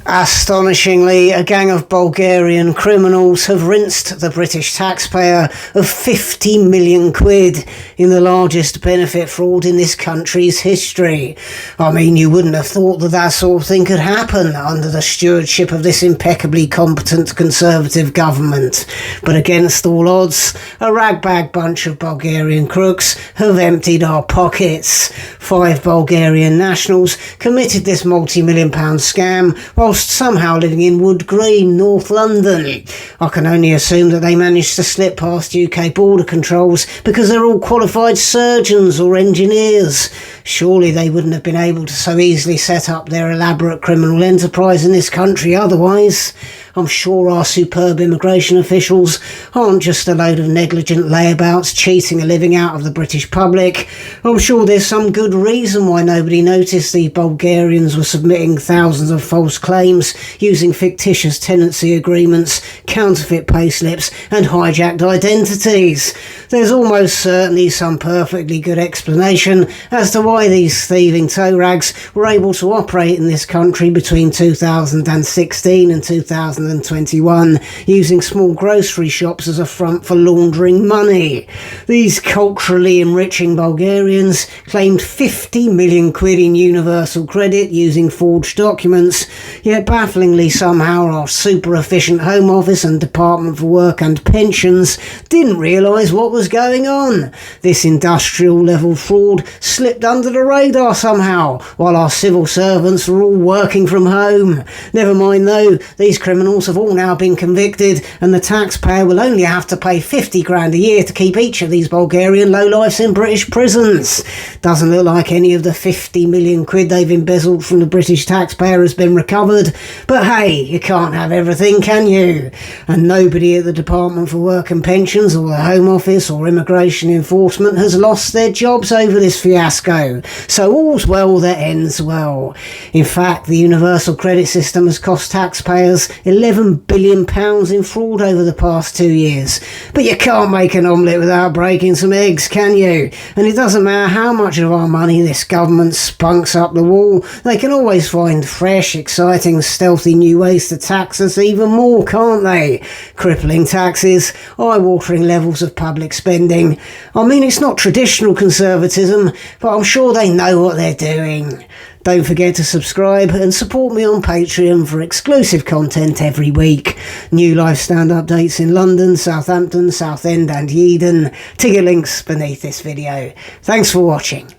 Astonishingly, a gang of Bulgarian criminals have rinsed the British taxpayer of 50 million quid in the largest benefit fraud in this country's history. I mean, you wouldn't have thought that that sort of thing could happen under the stewardship of this impeccably competent Conservative government. But against all odds, a ragbag bunch of Bulgarian crooks have emptied our pockets. 5 Bulgarian nationals committed this multi-million-pound scam whilst somehow living in Wood Green, North London. I can only assume that they managed to slip past UK border controls because they're all qualified surgeons or engineers. Surely they wouldn't have been able to so easily set up their elaborate criminal enterprise in this country otherwise. I'm sure our superb immigration officials aren't just a load of negligent layabouts cheating a living out of the British public. I'm sure there's some good reason why nobody noticed the Bulgarians were submitting thousands of false claims using fictitious tenancy agreements, counterfeit payslips and hijacked identities. There's almost certainly some perfectly good explanation as to why these thieving toe rags were able to operate in this country between 2016 and 2021, using small grocery shops as a front for laundering money. These culturally enriching Bulgarians claimed 50 million quid in universal credit using forged documents, yet bafflingly somehow our super efficient Home Office and Department for Work and Pensions didn't realise what was going on. This industrial level fraud slipped under the radar somehow, while our civil servants were all working from home. Never mind though, these criminals have all now been convicted and the taxpayer will only have to pay 50 grand a year to keep each of these Bulgarian lowlifes in British prisons. Doesn't look like any of the 50 million quid they've embezzled from the British taxpayer has been recovered, but hey, you can't have everything, can you? And nobody at the Department for Work and Pensions or the Home Office or Immigration Enforcement has lost their jobs over this fiasco, so all's well that ends well. In fact, the universal credit system has cost taxpayers £11 billion in fraud over the past 2 years. But you can't make an omelette without breaking some eggs, can you? And it doesn't matter how much of our money this government spunks up the wall, they can always find fresh, exciting, stealthy new ways to tax us even more, can't they? Crippling taxes, eye-watering levels of public spending. I mean, it's not traditional conservatism, but I'm sure they know what they're doing. Don't forget to subscribe and support me on Patreon for exclusive content every week. New live stand updates in London, Southampton, Southend and Eden. Ticket links beneath this video. Thanks for watching.